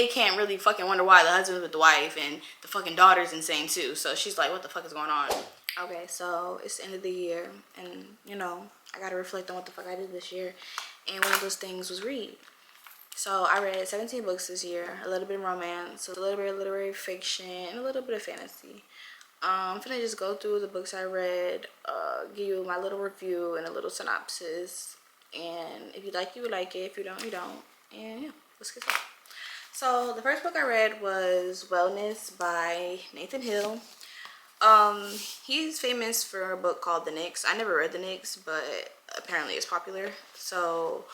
they can't really fucking wonder why the husband's with the wife and the fucking daughter's insane too. So she's like, what the fuck is going on? Okay, so it's the end of the year, and you know, I gotta reflect on what the fuck I did this year, and one of those things was read. So I read 17 books this year, a little bit of romance, a little bit of literary fiction, and a little bit of fantasy. I'm gonna just go through the books I read, give you my little review and a little synopsis, and if you like, you like it. If you don't, you don't. And yeah, let's get started. So the first book I read was Wellness by Nathan Hill. He's famous for a book called The Knicks. I never read The Knicks, but apparently it's popular. So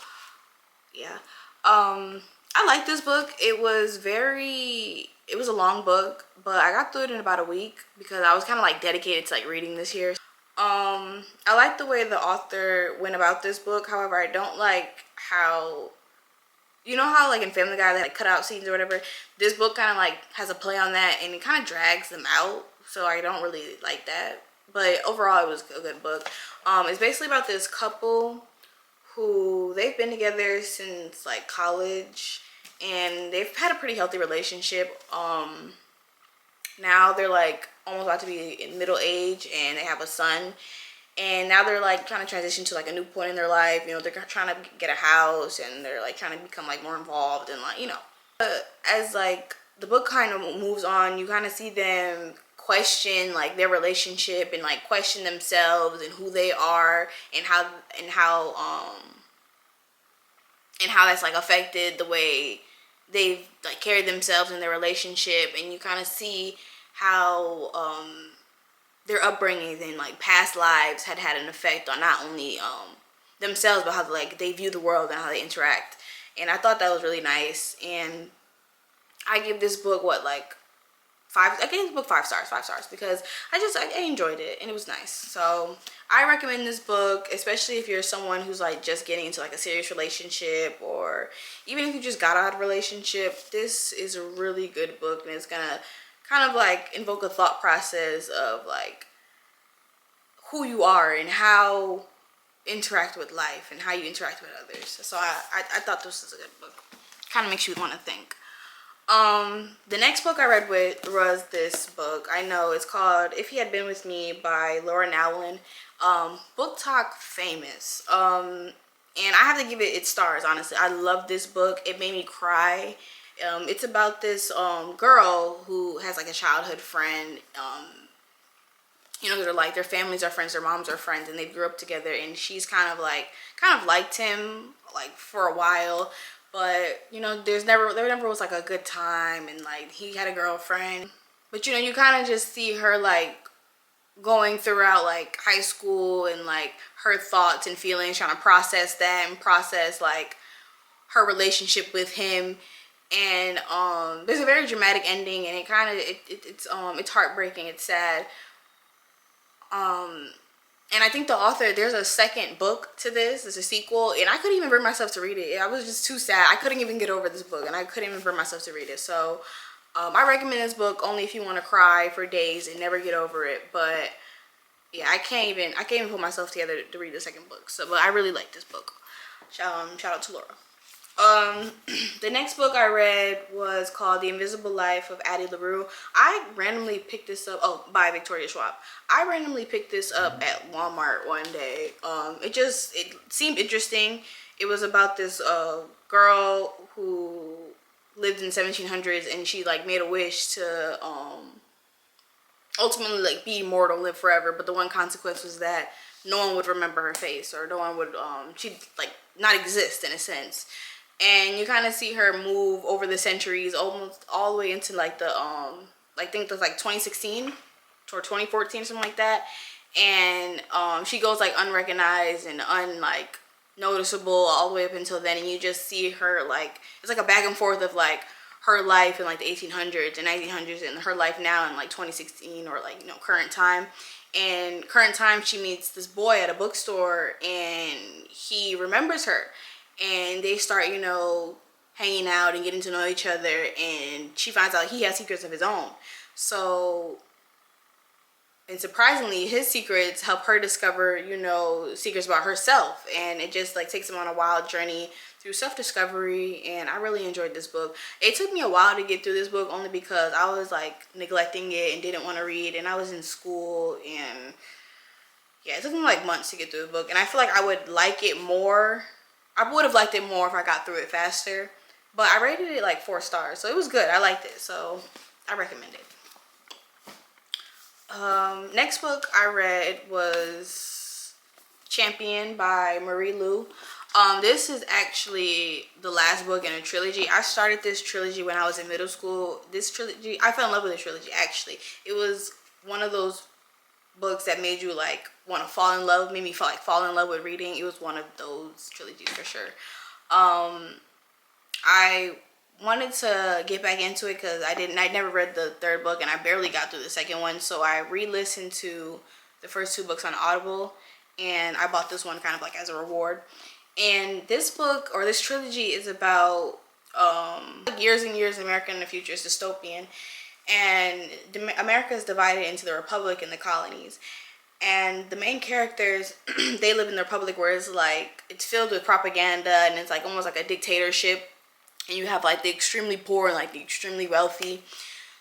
yeah. I like this book. It was a long book, but I got through it in about a week because I was kind of like dedicated to like reading this year. I like the way the author went about this book. However, I don't like how, you know how like in Family Guy they like cut out scenes or whatever. This book kind of like has a play on that, and it kind of drags them out. So I don't really like that. But overall, it was a good book. It's basically about this couple who they've been together since like college, and they've had a pretty healthy relationship. Now they're like almost about to be in middle age, and they have a son, and now they're like trying to transition to like a new point in their life. You know, they're trying to get a house, and they're like trying to become like more involved, and like, you know, as like the book kind of moves on, you kind of see them question like their relationship and like question themselves and who they are, and how that's like affected the way they've like carried themselves in their relationship. And you kind of see how their upbringing and like past lives had an effect on not only themselves, but how like they view the world and how they interact. And I thought that was really nice, and I give this book I gave this book 5 stars because I enjoyed it, and it was nice. So I recommend this book, especially if you're someone who's like just getting into like a serious relationship, or even if you just got out of a relationship. This is a really good book, and it's gonna kind of like invoke a thought process of like who you are and how interact with life and how you interact with others. So I thought this was a good book. Kind of makes you want to think. The next book I read was this book. I know it's called If He Had Been With Me by Laura Nowlin. Book Talk famous. And I have to give it its stars, honestly. I love this book. It made me cry. It's about this girl who has like a childhood friend. You know, they're like, their families are friends, their moms are friends, and they grew up together, and she's kind of liked him like for a while. But you know, there never was like a good time, and like he had a girlfriend. But you know, you kind of just see her like going throughout like high school, and like her thoughts and feelings, trying to process that and process like her relationship with him. And there's a very dramatic ending, and it's heartbreaking, it's sad. And I think the author, there's a second book to this. There's a sequel, and I couldn't even bring myself to read it. I was just too sad. I couldn't even get over this book, and I couldn't even bring myself to read it. So I recommend this book only if you want to cry for days and never get over it. But yeah, I can't even put myself together to read the second book. So, but I really like this book. Shout out to Laura. The next book I read was called The Invisible Life of Addie LaRue. I randomly picked this up, by Victoria Schwab. I randomly picked this up at Walmart one day. It seemed interesting. It was about this girl who lived in the 1700s, and she like made a wish to ultimately like be immortal, live forever. But the one consequence was that no one would remember her face, or no one would she'd like not exist in a sense. And you kind of see her move over the centuries, almost all the way into like the I think it was like 2016 or 2014, something like that. And she goes like unrecognized and noticeable all the way up until then. And you just see her like, it's like a back and forth of like her life in like the 1800s and 1900s, and her life now in like 2016, or like, you know, current time. And current time, she meets this boy at a bookstore, and he remembers her. And they start, you know, hanging out and getting to know each other, and she finds out he has secrets of his own. So, and surprisingly, his secrets help her discover, you know, secrets about herself. And it just like takes them on a wild journey through self-discovery, and I really enjoyed this book. It took me a while to get through this book only because I was like neglecting it and didn't want to read, and I was in school, and yeah, it took me like months to get through the book. And I feel like I would like it more. I would have liked it more if I got through it faster, but I rated it like 4 stars, so it was good. I liked it, so I recommend it. Next book I read was Champion by Marie Lu. This is actually the last book in a trilogy. I started this trilogy when I was in middle school. This trilogy, I fell in love with this trilogy actually. It was one of those books that made you like want to fall in love, made me fall in love with reading. It was one of those trilogies for sure. I wanted to get back into it because I never read the 3rd book, and I barely got through the 2nd one, so I re-listened to the first 2 books on Audible, and I bought this one kind of like as a reward. And this book, or this trilogy, is about years and years of America in the future. It's dystopian, and America is divided into the Republic and the colonies. And the main characters, they live in the Republic where it's like, it's filled with propaganda, and it's like almost like a dictatorship. And you have like the extremely poor and like the extremely wealthy.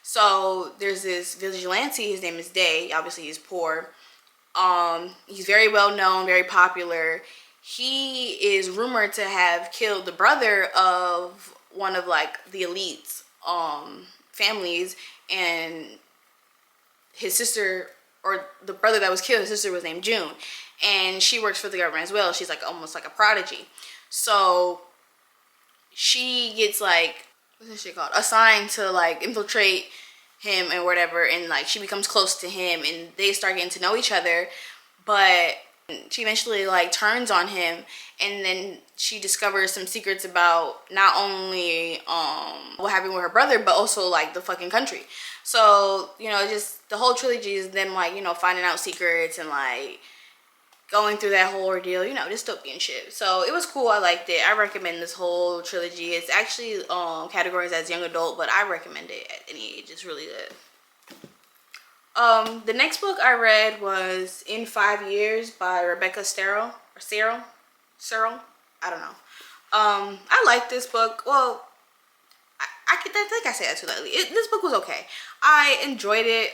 So there's this vigilante, his name is Day. Obviously he's poor. He's very well known, very popular. He is rumored to have killed the brother of one of like the elite's families, and his sister, or the brother that was killed, his sister was named June, and she works for the government as well. She's like almost like a prodigy. So she gets like, what's this shit called, assigned to like infiltrate him and whatever, and like she becomes close to him, and they start getting to know each other. But she eventually like turns on him, and then she discovers some secrets about not only what happened with her brother, but also like the fucking country. So, you know, just the whole trilogy is them like, you know, finding out secrets and like going through that whole ordeal, you know, dystopian shit. So it was cool. I liked it. I recommend this whole trilogy. It's actually categorized as young adult, but I recommend it at any age. It's really good. The next book I read was In 5 Years by Rebecca Serle. I don't know. I like this book. Well, I think I said that too lightly. This book was okay. I enjoyed it.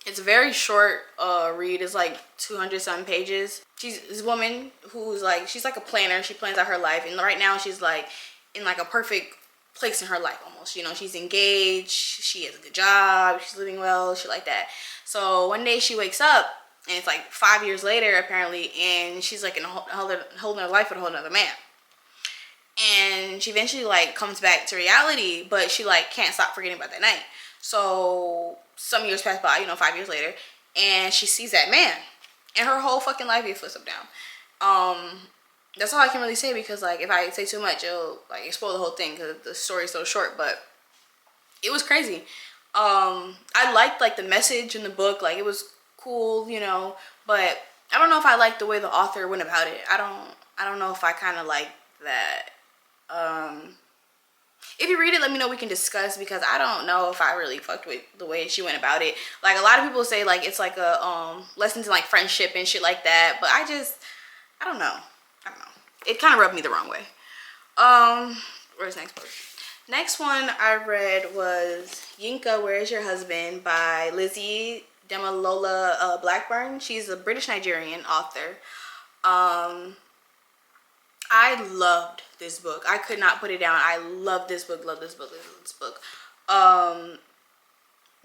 It's a very short read. It's like 200 some pages. She's this woman who's like, she's like a planner. She plans out her life, and right now she's like in like a perfect place in her life almost. You know, she's engaged, she has a good job, she's living well, shit like that. So one day she wakes up, and it's like 5 years later apparently, and she's like in a whole nother life with a whole nother man. And she eventually like comes back to reality, but she like can't stop forgetting about that night. So some years pass by, you know, 5 years later, and she sees that man, and her whole fucking life gets flipped down. That's all I can really say, because like if I say too much, it'll like spoil the whole thing because the story's so short. But it was crazy. I liked like the message in the book, like it was cool, you know, but I don't know if I liked the way the author went about it. I don't know if I kind of like that. If you read it, let me know, we can discuss, because I don't know if I really fucked with the way she went about it. Like a lot of people say like it's like a lessons in like friendship and shit like that, but I don't know. It kind of rubbed me the wrong way. Where's the next book? Next one I read was Yinka, Where's Your Husband by Lizzie Demalola Blackburn. She's a British Nigerian author. I loved this book. I could not put it down. I love this book.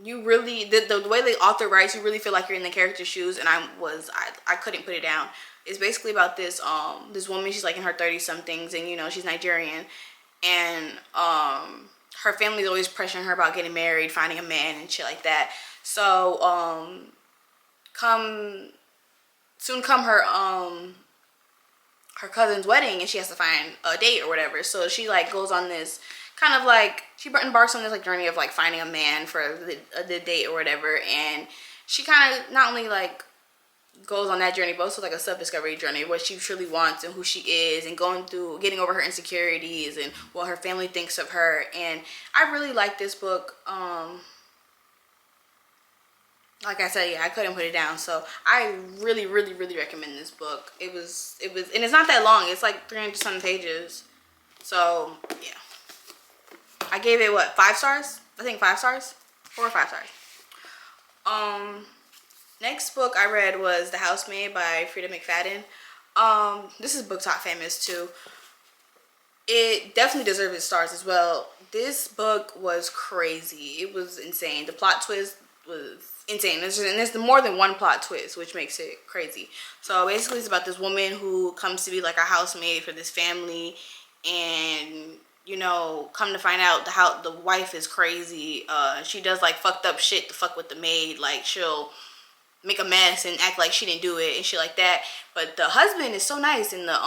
You really, the way the author writes, you really feel like you're in the character's shoes, and I couldn't put it down. It's basically about this this woman. She's like in her 30 somethings, and you know, she's Nigerian, and her family's always pressuring her about getting married, finding a man and shit like that. So soon come her cousin's wedding, and she has to find a date or whatever. So she like goes on this kind of like, she embarks on this like journey of like finding a man for the date or whatever. And she kind of not only like goes on that journey, but also like a self-discovery journey, what she truly wants and who she is, and getting over her insecurities and what her family thinks of her. And I really like this book. like I said, yeah, I couldn't put it down. So I really, really, really recommend this book. It was, and it's not that long. It's like 300 something pages. So yeah, I gave it what, 5 stars? I think 5 stars, 4 or 5 stars. Next book I read was The Housemaid by Frida McFadden. This is BookTok famous too. It definitely deserves its stars as well. This book was crazy. It was insane. The plot twist was insane. There's more than one plot twist, which makes it crazy. So basically it's about this woman who comes to be like a housemaid for this family, and you know, come to find out the wife is crazy. She does like fucked up shit to fuck with the maid. Like she'll make a mess and act like she didn't do it and shit like that. But the husband is so nice, and the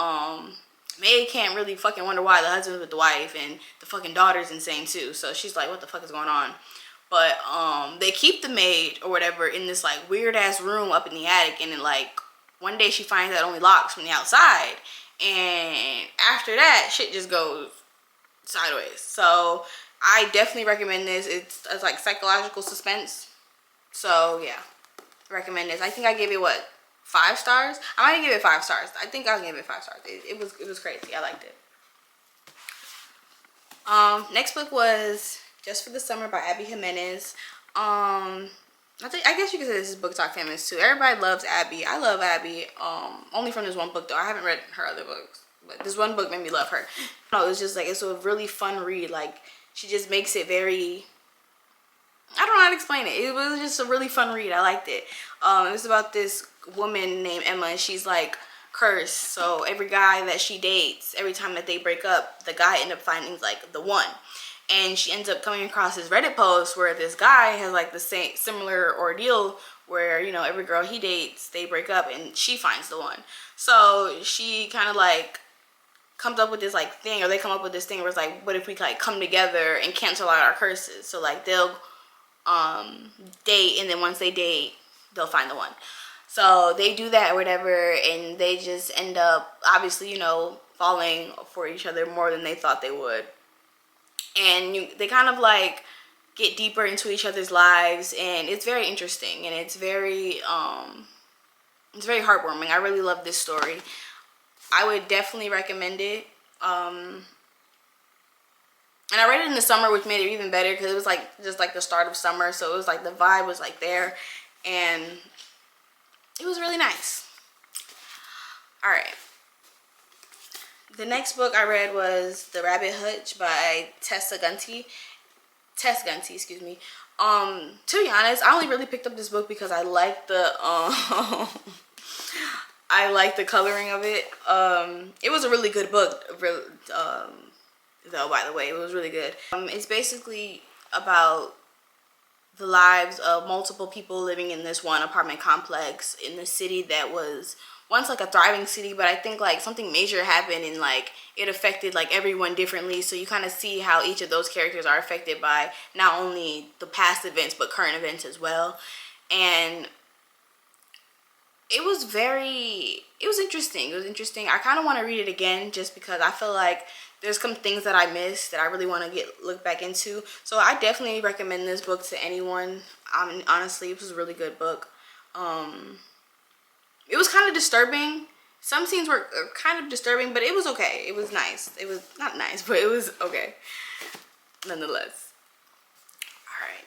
maid can't really fucking wonder why the husband's with the wife, and the fucking daughter's insane too. So she's like, what the fuck is going on? But they keep the maid or whatever in this like weird ass room up in the attic, and then like one day she finds out it only locks from the outside, and after that shit just goes sideways. So I definitely recommend this. It's like psychological suspense. So yeah, recommend this. I think I gave it what, 5 stars? I might give it 5 stars. I think I'll give it 5 stars. It was crazy. I liked it. Next book was Just for the Summer by Abby Jimenez. I guess you could say this is BookTok famous too. Everybody loves Abby. I love Abby. Only from this one book though. I haven't read her other books, but this one book made me love her. No, it's just like, it's a really fun read. Like she just makes it very, I don't know how to explain it. It was just a really fun read. I liked it. It was about this woman named Emma, and she's like cursed. So every guy that she dates, every time that they break up, the guy end up finding like the one. And she ends up coming across this Reddit post where this guy has like the same similar ordeal where, you know, every girl he dates, they break up and she finds the one. So she kind of like comes up with this like thing, or they come up with this thing where it's like, what if we like come together and cancel out our curses? So like they'll date, and then once they date, they'll find the one. So they do that or whatever, and they just end up obviously, you know, falling for each other more than they thought they would. And they kind of like get deeper into each other's lives, and it's very interesting, and it's very heartwarming. I really love this story. I would definitely recommend it. And I read it in the summer, which made it even better because it was like just like the start of summer, so it was like the vibe was like there, and it was really nice. All right. The next book I read was The Rabbit Hutch by Tess Gunty, excuse me. To be honest, I only really picked up this book because I like the I like the coloring of it. It was a really good book. Though, by the way, it was really good. It's basically about the lives of multiple people living in this one apartment complex in the city that was once like a thriving city, but I think like something major happened, and like it affected like everyone differently. So you kind of see how each of those characters are affected by not only the past events but current events as well. And it was interesting. It was interesting. I kind of want to read it again just because I feel like there's some things that I missed that I really want to look back into. So I definitely recommend this book to anyone. Honestly, it was a really good book. It was kind of disturbing. Some scenes were kind of disturbing, but it was okay. It was nice. It was not nice, but it was okay nonetheless. All right.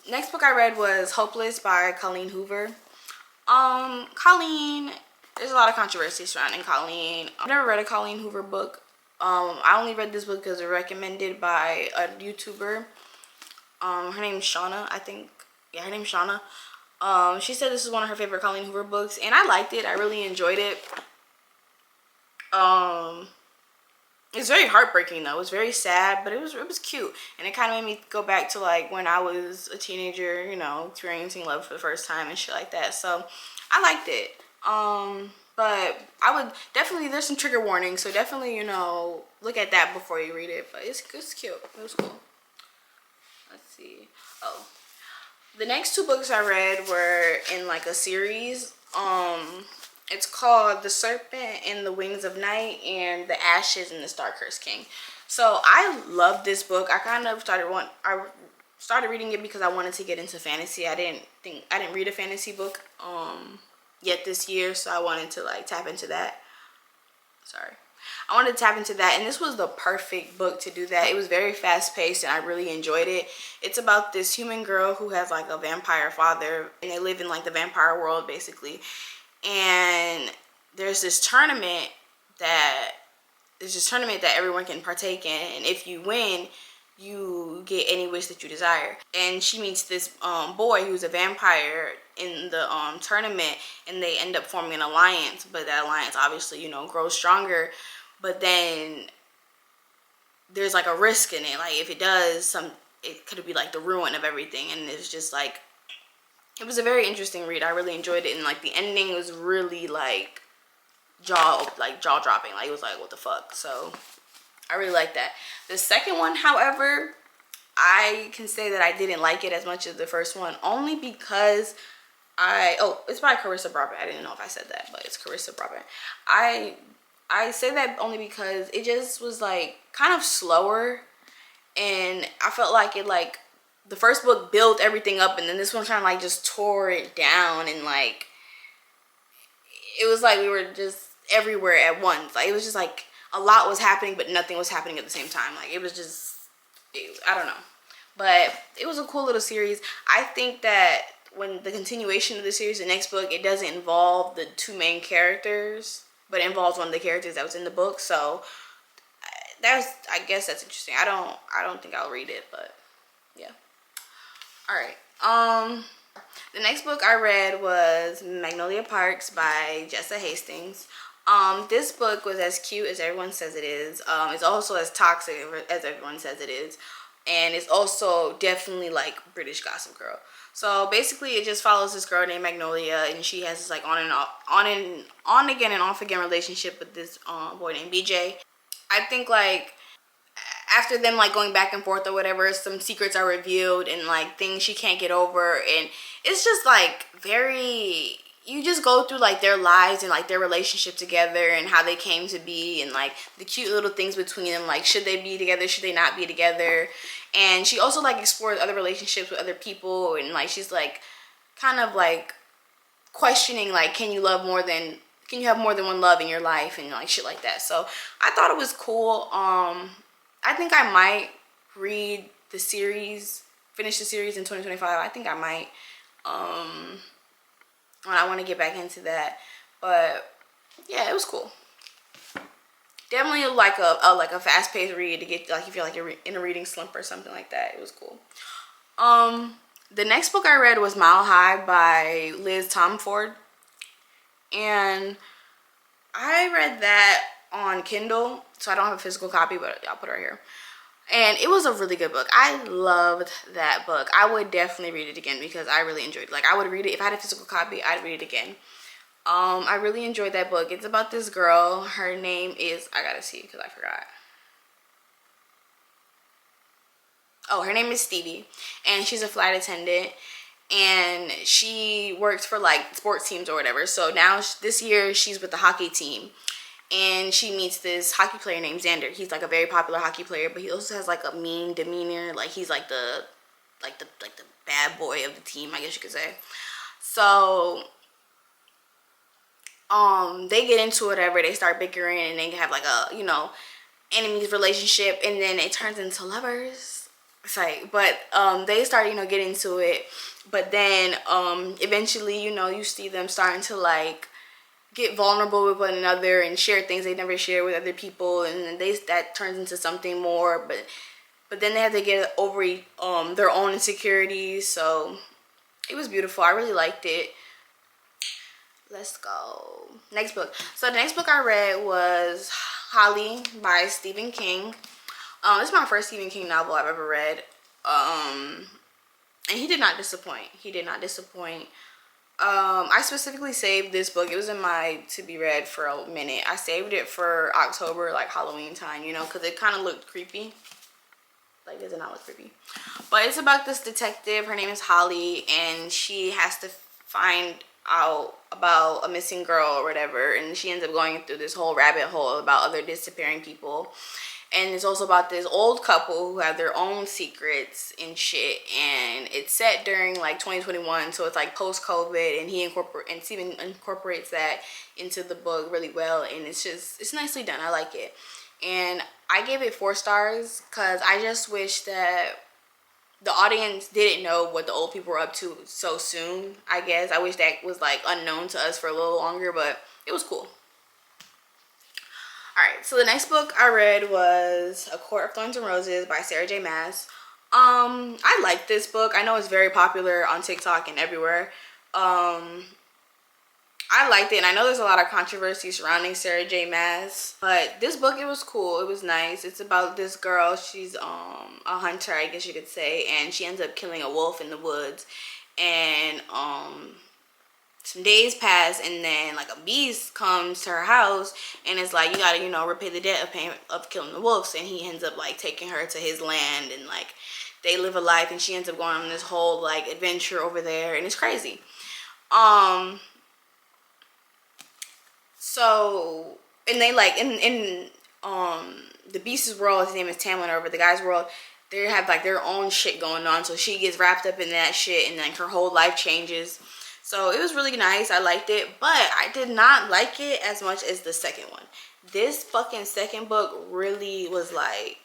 Next book I read was Hopeless by Colleen Hoover. Colleen, there's a lot of controversy surrounding Colleen. I've never read a Colleen Hoover book. I only read this book because it was recommended by a YouTuber. Her name's Shauna, I think. Yeah, her name's Shauna. She said this is one of her favorite Colleen Hoover books, and I liked it. I really enjoyed it. It's very heartbreaking though. It was very sad, but it was cute, and it kind of made me go back to like when I was a teenager, you know, experiencing love for the first time and shit like that. So I liked it. But I would definitely, there's some trigger warnings, so definitely, you know, look at that before you read it. But it's cute. It was cool. Let's see. Oh, the next 2 books I read were in like a series. It's called The Serpent and the Wings of Night and The Ashes and the Star-Cursed King. So I love this book. I kind of started started reading it because I wanted to get into fantasy. I didn't read a fantasy book yet this year, so I wanted to like tap into that. Sorry. I wanted to tap into that, and this was the perfect book to do that. It was very fast paced and I really enjoyed it. It's about this human girl who has like a vampire father, and they live in like the vampire world basically. And there's this tournament that everyone can partake in, and if you win, you get any wish that you desire. And she meets this boy who's a vampire in the tournament, and they end up forming an alliance, but that alliance obviously, you know, grows stronger. But then there's like a risk in it. Like if it does, it could be like the ruin of everything. And it's just like, it was a very interesting read. I really enjoyed it, and like the ending was really like jaw dropping. Like it was like, what the fuck. So I really like that. The second one, however, I can say that I didn't like it as much as the first one, only because it's by Carissa Brabant. I didn't know if I said that, but it's Carissa Brabant. I say that only because it just was like kind of slower, and I felt like the first book built everything up, and then this one kind of like just tore it down, and like it was like we were just everywhere at once. Like it was just like a lot was happening, but nothing was happening at the same time. Like it was just, I don't know. But it was a cool little series. I think that when the continuation of the series, the next book, it doesn't involve the two main characters, but it involves one of the characters that was in the book. So I guess that's interesting. I don't think I'll read it, but yeah. All right. The next book I read was Magnolia Parks by Jessa Hastings. This book was as cute as everyone says it is. It's also as toxic as everyone says it is. And it's also definitely like British Gossip Girl. So basically it just follows this girl named Magnolia, and she has this like on again and off again relationship with this boy named BJ. I think like after them like going back and forth or whatever, some secrets are revealed and like things she can't get over, and it's just like you just go through like their lives and like their relationship together and how they came to be, and like the cute little things between them, like should they be together, should they not be together. And she also like explores other relationships with other people, and like she's like kind of like questioning like can you have more than one love in your life, and like shit like that. So I thought it was cool. I think I might finish the series in 2025. I think I might when I want to get back into that. But yeah, it was cool. Definitely like a fast-paced read to get like if you're like in a reading slump or something like that. It was cool. The next book I read was Mile High by Liz Tomford, and I read that on Kindle, so I don't have a physical copy, but I'll put it right here. And it was a really good book. I loved that book. I would definitely read it again because I really enjoyed it. Like I would read it if I had a physical copy. I'd read it again. I really enjoyed that book. It's about this girl. Her name is, I gotta see because I forgot. Oh, her name is Stevie, and she's a flight attendant, and she works for like sports teams or whatever. So now this year she's with the hockey team, and she meets this hockey player named Xander. He's like a very popular hockey player, but he also has like a mean demeanor. Like he's like the bad boy of the team, I guess you could say. So they get into whatever, they start bickering, and they have like a, you know, enemies relationship, and then it turns into lovers. It's like, but they start, you know, getting into it, but then eventually, you know, you see them starting to like get vulnerable with one another and share things they never share with other people, and then that turns into something more, but then they have to get over their own insecurities. So it was beautiful. I really liked it. Let's go. Next book. So the next book I read was Holly by Stephen King. This is my first Stephen King novel I've ever read. And he did not disappoint. I specifically saved this book. It was in my to be read for a minute. I saved it for October, like Halloween time, you know, because it kind of looked creepy. Like, it did not look creepy. But it's about this detective. Her name is Holly, and she has to find out about a missing girl or whatever, and she ends up going through this whole rabbit hole about other disappearing people. And it's also about this old couple who have their own secrets and shit. And it's set during like 2021, so it's like post-COVID, and Steven incorporates that into the book really well. And it's nicely done. I like it. And I gave it 4 stars because I just wish that the audience didn't know what the old people were up to so soon, I guess. I wish that was like unknown to us for a little longer, but it was cool. Alright, so the next book I read was A Court of Thorns and Roses by Sarah J Maas. I like this book. I know it's very popular on TikTok and everywhere. I liked it, and I know there's a lot of controversy surrounding Sarah J Maas, but this book, it was cool. It was nice. It's about this girl. She's a hunter, I guess you could say, and she ends up killing a wolf in the woods. And some days pass, and then like a beast comes to her house and it's like, you gotta, you know, repay the debt of killing the wolves. And he ends up like taking her to his land, and like they live a life, and she ends up going on this whole like adventure over there, and it's crazy. So, and they like in the beast's world, his name is Tamlin, or the guy's world, they have like their own shit going on. So she gets wrapped up in that shit, and like her whole life changes. So it was really nice. I liked it, but I did not like it as much as the second one. This fucking second book really was like,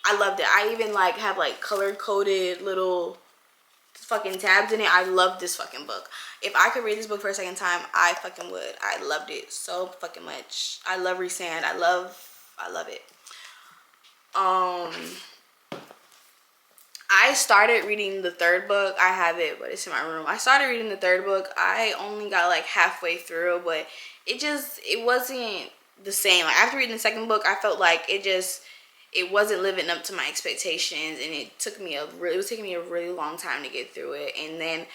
I loved it. I even like have like color coded little fucking tabs in it. I love this fucking book. If I could read this book for a second time, I fucking would. I loved it so fucking much. I love Rhysand. I love it. I started reading the 3rd book. I have it, but it's in my room. I started reading the 3rd book. I only got like halfway through, but it wasn't the same. Like after reading the 2nd book, I felt like it wasn't living up to my expectations, and it was taking me a really long time to get through it. And then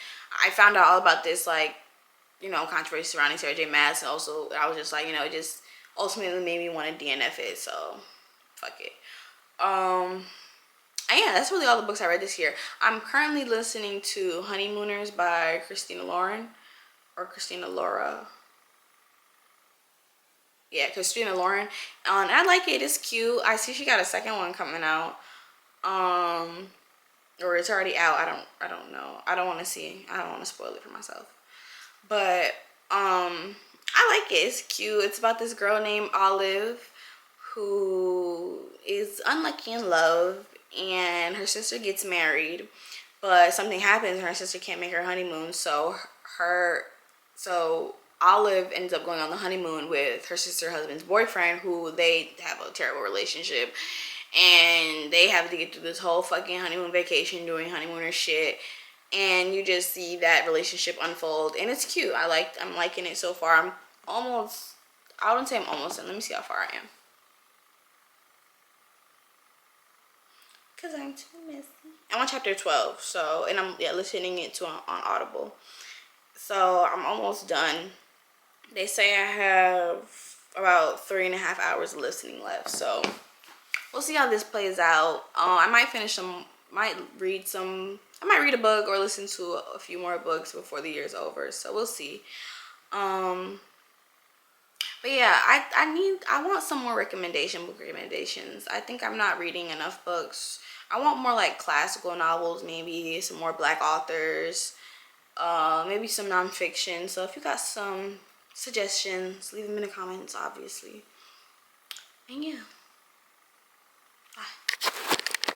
I found out all about this, like, you know, controversy surrounding Sarah J Maas, and also I was just like, you know, it just ultimately made me want to DNF it, so fuck it. And yeah, that's really all the books I read this year. I'm currently listening to Honeymooners by Christina Lauren, or Christina Laura. Yeah, Christina Lauren. And I like it. It's cute. I see she got a 2nd one coming out. Or it's already out. I don't know. I don't want to spoil it for myself. But I like it. It's cute. It's about this girl named Olive who is unlucky in love, and her sister gets married, but something happens and her sister can't make her honeymoon. So Olive ends up going on the honeymoon with her sister's husband's boyfriend, who they have a terrible relationship, and they have to get through this whole fucking honeymoon vacation doing honeymooner shit. And you just see that relationship unfold, and it's cute. I'm liking it so far. I wouldn't say I'm almost done. Let me see how far I am, because I'm too messy. I'm on chapter 12, so, and I'm listening it to on Audible. So I'm almost done. They say I have about 3.5 hours of listening left, so we'll see how this plays out. I might read a book or listen to a few more books before the year's over, so we'll see. But yeah, I want some more book recommendations. I think I'm not reading enough books. I want more like classical novels, maybe some more Black authors, maybe some nonfiction. So if you got some suggestions, leave them in the comments, obviously. And yeah, bye.